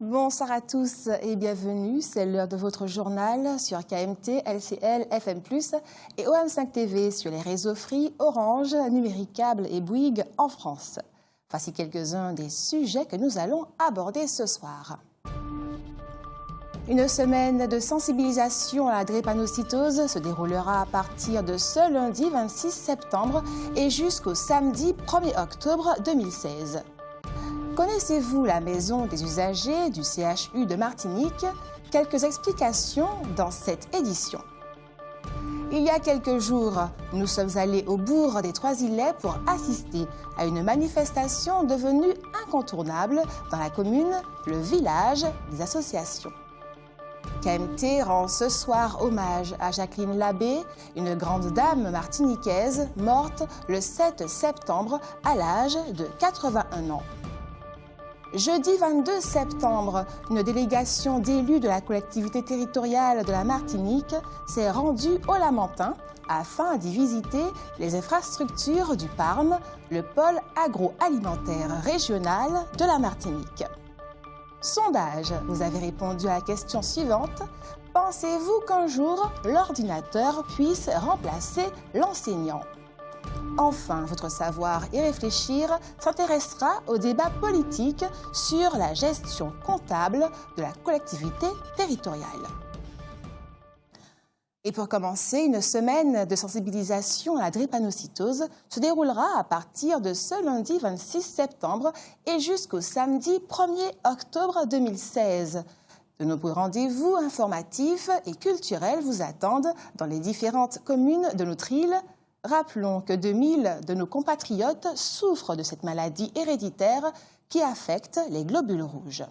Bonsoir à tous et bienvenue. C'est l'heure de votre journal sur KMT, LCL, FM+, et OM5 TV sur les réseaux Free, Orange, Numérique Câble et Bouygues en France. Voici quelques-uns des sujets que nous allons aborder ce soir. Une semaine de sensibilisation à la drépanocytose se déroulera à partir de ce lundi 26 septembre et jusqu'au samedi 1er octobre 2016. Connaissez-vous la maison des usagers du CHU de Martinique? Quelques explications dans cette édition. Il y a quelques jours, nous sommes allés au bourg des Trois-Îlets pour assister à une manifestation devenue incontournable dans la commune, le village des associations. KMT rend ce soir hommage à Jacqueline Labbé, une grande dame martiniquaise morte le 7 septembre à l'âge de 81 ans. Jeudi 22 septembre, une délégation d'élus de la collectivité territoriale de la Martinique s'est rendue au Lamentin afin d'y visiter les infrastructures du PARM, le pôle agroalimentaire régional de la Martinique. Sondage, vous avez répondu à la question suivante. Pensez-vous qu'un jour, l'ordinateur puisse remplacer l'enseignant? Enfin, votre savoir et réfléchir s'intéressera au débat politique sur la gestion comptable de la collectivité territoriale. Et pour commencer, une semaine de sensibilisation à la drépanocytose se déroulera à partir de ce lundi 26 septembre et jusqu'au samedi 1er octobre 2016. De nombreux rendez-vous informatifs et culturels vous attendent dans les différentes communes de notre île. Rappelons que 2000 de nos compatriotes souffrent de cette maladie héréditaire qui affecte les globules rouges.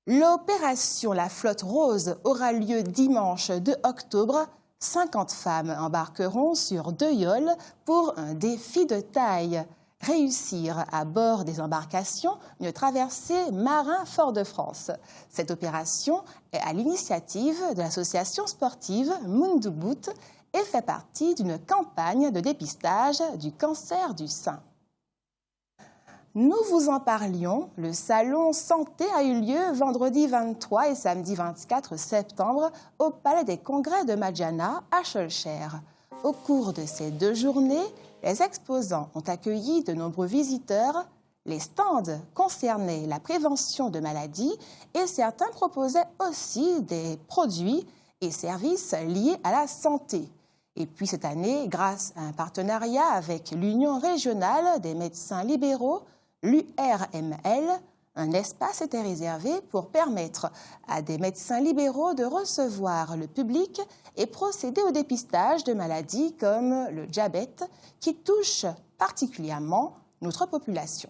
L'opération La Flotte Rose aura lieu dimanche 2 octobre. 50 femmes embarqueront sur 2 yawls pour un défi de taille. Réussir à bord des embarcations une traversée marin Fort-de-France. Cette opération est à l'initiative de l'association sportive Mundu Boot et fait partie d'une campagne de dépistage du cancer du sein. Nous vous en parlions, le salon Santé a eu lieu vendredi 23 et samedi 24 septembre au Palais des Congrès de Madjana à Schœlcher. Au cours de ces 2 journées, les exposants ont accueilli de nombreux visiteurs. Les stands concernaient la prévention de maladies et certains proposaient aussi des produits et services liés à la santé. Et puis cette année, grâce à un partenariat avec l'Union régionale des médecins libéraux, l'URML, un espace était réservé pour permettre à des médecins libéraux de recevoir le public et procéder au dépistage de maladies comme le diabète qui touche particulièrement notre population.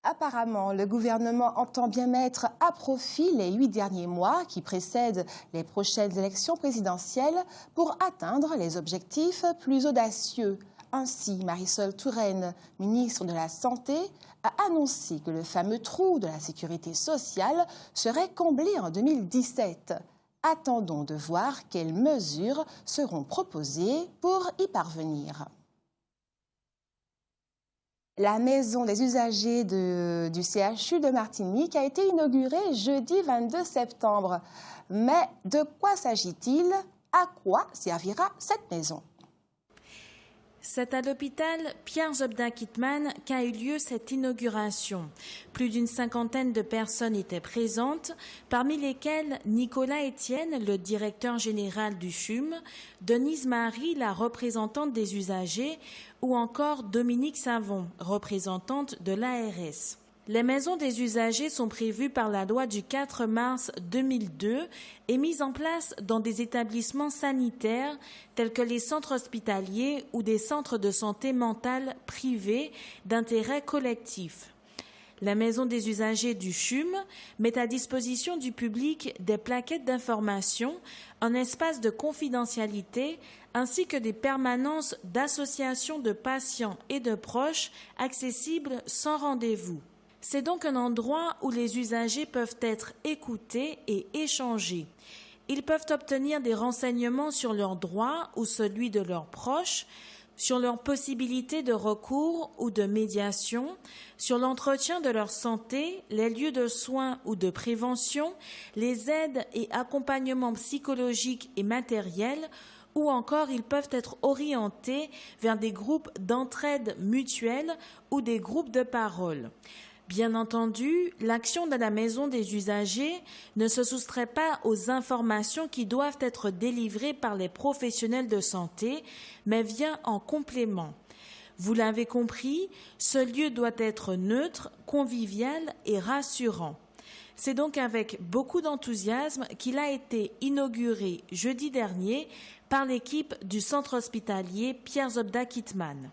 Apparemment, le gouvernement entend bien mettre à profit les 8 derniers mois qui précèdent les prochaines élections présidentielles pour atteindre les objectifs plus audacieux. Ainsi, Marisol Touraine, ministre de la Santé, a annoncé que le fameux trou de la sécurité sociale serait comblé en 2017. Attendons de voir quelles mesures seront proposées pour y parvenir. La maison des usagers du CHU de Martinique a été inaugurée jeudi 22 septembre. Mais de quoi s'agit-il? À quoi servira cette maison? C'est à l'hôpital Pierre-Jobdin-Kittmann qu'a eu lieu cette inauguration. Plus d'une 50aine de personnes étaient présentes, parmi lesquelles Nicolas Etienne, le directeur général du CHUM, Denise Marie, la représentante des usagers, ou encore Dominique Savon, représentante de l'ARS. Les maisons des usagers sont prévues par la loi du 4 mars 2002 et mises en place dans des établissements sanitaires tels que les centres hospitaliers ou des centres de santé mentale privés d'intérêt collectif. La maison des usagers du CHUM met à disposition du public des plaquettes d'information, un espace de confidentialité ainsi que des permanences d'associations de patients et de proches accessibles sans rendez-vous. C'est donc un endroit où les usagers peuvent être écoutés et échangés. Ils peuvent obtenir des renseignements sur leurs droits ou celui de leurs proches, sur leurs possibilités de recours ou de médiation, sur l'entretien de leur santé, les lieux de soins ou de prévention, les aides et accompagnements psychologiques et matériels, ou encore ils peuvent être orientés vers des groupes d'entraide mutuelle ou des groupes de parole. Bien entendu, l'action de la maison des usagers ne se soustrait pas aux informations qui doivent être délivrées par les professionnels de santé, mais vient en complément. Vous l'avez compris, ce lieu doit être neutre, convivial et rassurant. C'est donc avec beaucoup d'enthousiasme qu'il a été inauguré jeudi dernier par l'équipe du centre hospitalier Pierre Zobda Kittmann.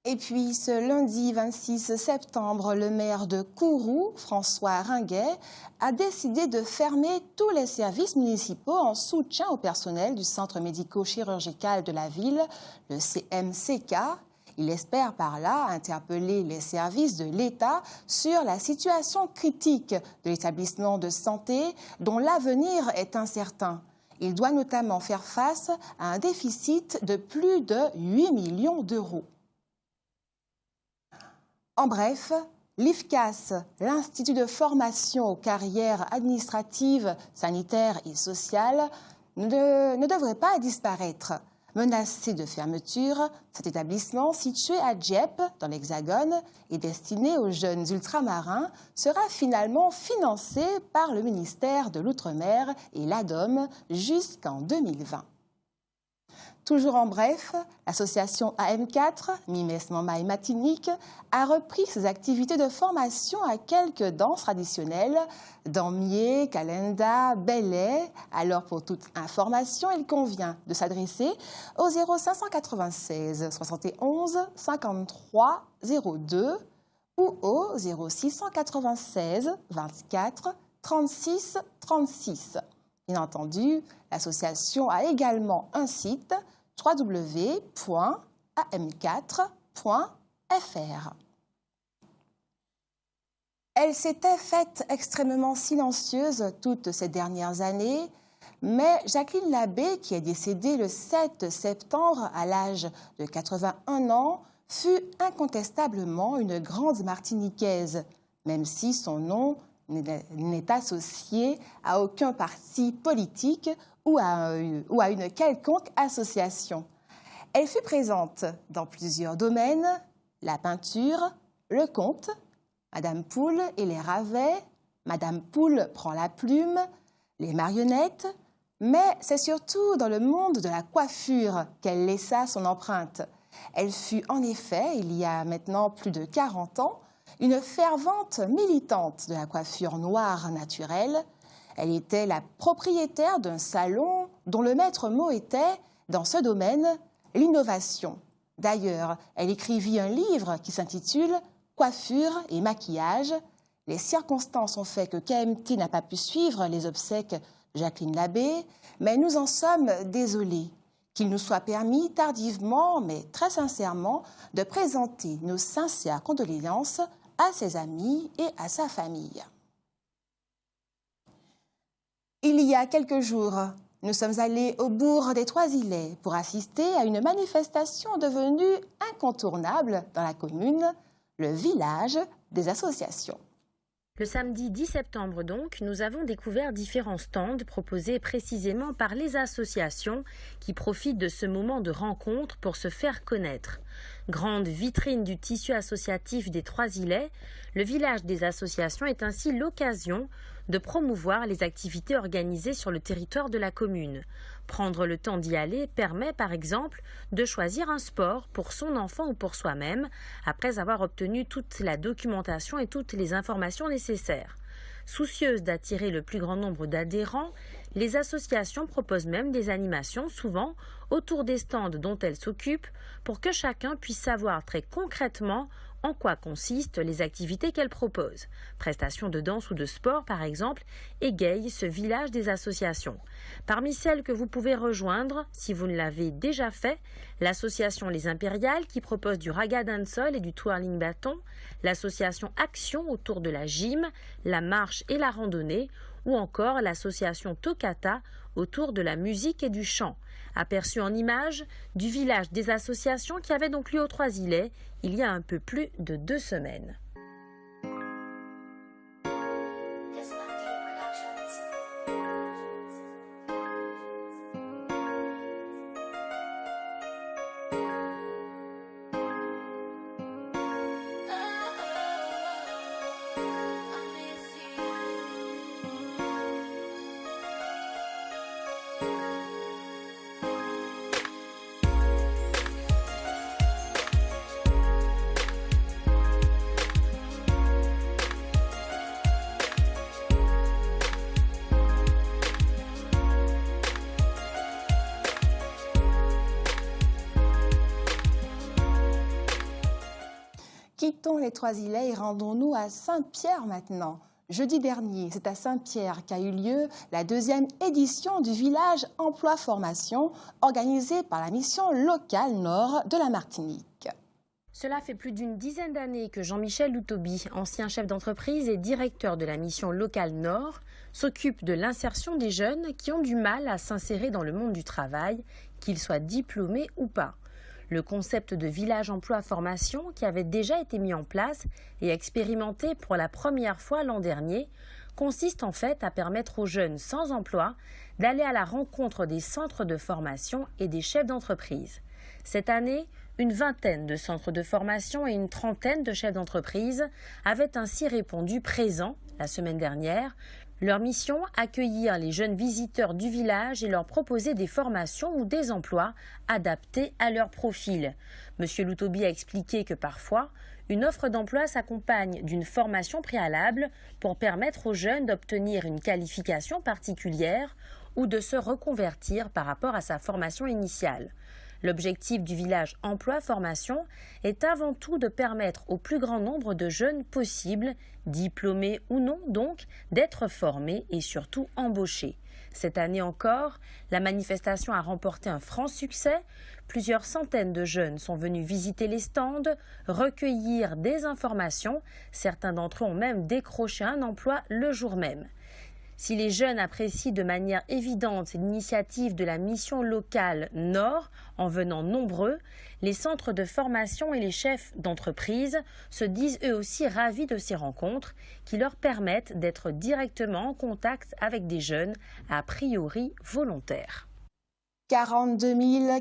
Et puis, ce lundi 26 septembre, le maire de Kourou, François Ringuet, a décidé de fermer tous les services municipaux en soutien au personnel du centre médico-chirurgical de la ville, le CMCK. Il espère par là interpeller les services de l'État sur la situation critique de l'établissement de santé dont l'avenir est incertain. Il doit notamment faire face à un déficit de plus de 8 millions d'euros. En bref, l'IFCAS, l'Institut de formation aux carrières administratives, sanitaires et sociales, ne devrait pas disparaître. Menacé de fermeture, cet établissement situé à Dieppe, dans l'Hexagone, et destiné aux jeunes ultramarins, sera finalement financé par le ministère de l'Outre-mer et l'ADOM jusqu'en 2020. Toujours en bref, l'association AM4, Mimes Mamaï Matinique, a repris ses activités de formation à quelques danses traditionnelles, Damier, Kalenda, Belay. Alors pour toute information, il convient de s'adresser au 0596 71 53 02 ou au 0696 24 36 36. Bien entendu, l'association a également un site www.am4.fr. Elle s'était faite extrêmement silencieuse toutes ces dernières années, mais Jacqueline Labbé, qui est décédée le 7 septembre à l'âge de 81 ans, fut incontestablement une grande Martiniquaise, même si son nom n'est associé à aucun parti politique ou à une quelconque association. Elle fut présente dans plusieurs domaines, la peinture, le conte, Madame Poule et les Ravets, Madame Poule prend la plume, les marionnettes, mais c'est surtout dans le monde de la coiffure qu'elle laissa son empreinte. Elle fut en effet, il y a maintenant plus de 40 ans, une fervente militante de la coiffure noire naturelle. Elle était la propriétaire d'un salon dont le maître mot était, dans ce domaine, l'innovation. D'ailleurs, elle écrivit un livre qui s'intitule « Coiffure et maquillage ». Les circonstances ont fait que KMT n'a pas pu suivre les obsèques de Jacqueline Labbé, mais nous en sommes désolés. Qu'il nous soit permis tardivement, mais très sincèrement, de présenter nos sincères condoléances à ses amis et à sa famille. Il y a quelques jours, nous sommes allés au bourg des Trois-Îlets pour assister à une manifestation devenue incontournable dans la commune, le village des associations. Le samedi 10 septembre donc, nous avons découvert différents stands proposés précisément par les associations qui profitent de ce moment de rencontre pour se faire connaître. Grande vitrine du tissu associatif des Trois-Îlets, le village des associations est ainsi l'occasion de promouvoir les activités organisées sur le territoire de la commune. Prendre le temps d'y aller permet par exemple de choisir un sport pour son enfant ou pour soi-même, après avoir obtenu toute la documentation et toutes les informations nécessaires. Soucieuses d'attirer le plus grand nombre d'adhérents, les associations proposent même des animations, souvent autour des stands dont elles s'occupent, pour que chacun puisse savoir très concrètement en quoi consistent les activités qu'elles proposent. Prestations de danse ou de sport, par exemple, égayent ce village des associations. Parmi celles que vous pouvez rejoindre, si vous ne l'avez déjà fait, l'association Les Impériales qui propose du raga dancehall et du twirling bâton, l'association Action autour de la gym, la marche et la randonnée, ou encore l'association Tocata autour de la musique et du chant. Aperçu en images du village des associations qui avait donc lieu aux Trois-Îlets il y a un peu plus de 2 semaines. Quittons les Trois-Îlets et rendons-nous à Saint-Pierre maintenant. Jeudi dernier, c'est à Saint-Pierre qu'a eu lieu la 2e édition du village emploi-formation organisée par la mission locale nord de la Martinique. Cela fait plus d'une dizaine d'années que Jean-Michel Loutobi, ancien chef d'entreprise et directeur de la mission locale Nord, s'occupe de l'insertion des jeunes qui ont du mal à s'insérer dans le monde du travail, qu'ils soient diplômés ou pas. Le concept de village emploi-formation, qui avait déjà été mis en place et expérimenté pour la première fois l'an dernier, consiste en fait à permettre aux jeunes sans emploi d'aller à la rencontre des centres de formation et des chefs d'entreprise. Cette année, une vingtaine de centres de formation et une trentaine de chefs d'entreprise avaient ainsi répondu présents la semaine dernière. Leur mission, accueillir les jeunes visiteurs du village et leur proposer des formations ou des emplois adaptés à leur profil. Monsieur Loutobi a expliqué que parfois, une offre d'emploi s'accompagne d'une formation préalable pour permettre aux jeunes d'obtenir une qualification particulière ou de se reconvertir par rapport à sa formation initiale. L'objectif du village emploi-formation est avant tout de permettre au plus grand nombre de jeunes possibles, diplômés ou non donc, d'être formés et surtout embauchés. Cette année encore, la manifestation a remporté un franc succès. Plusieurs centaines de jeunes sont venus visiter les stands, recueillir des informations. Certains d'entre eux ont même décroché un emploi le jour même. Si les jeunes apprécient de manière évidente l'initiative de la mission locale Nord, en venant nombreux, les centres de formation et les chefs d'entreprise se disent eux aussi ravis de ces rencontres qui leur permettent d'être directement en contact avec des jeunes a priori volontaires. 42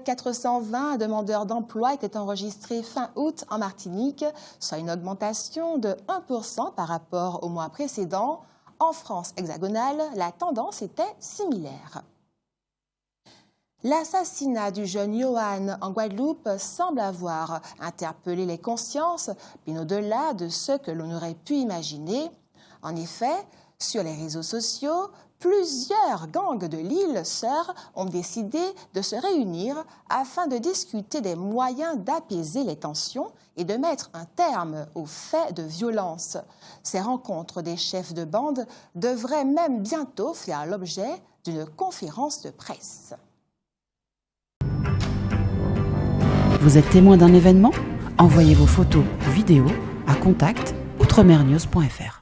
420 demandeurs d'emploi étaient enregistrés fin août en Martinique, soit une augmentation de 1% par rapport au mois précédent. En France hexagonale, la tendance était similaire. L'assassinat du jeune Johan en Guadeloupe semble avoir interpellé les consciences, bien au-delà de ce que l'on aurait pu imaginer. En effet, sur les réseaux sociaux, plusieurs gangs de l'île Sœur ont décidé de se réunir afin de discuter des moyens d'apaiser les tensions et de mettre un terme aux faits de violence. Ces rencontres des chefs de bande devraient même bientôt faire l'objet d'une conférence de presse. Vous êtes témoin d'un événement ? Envoyez vos photos ou vidéos à contact@outremernews.fr.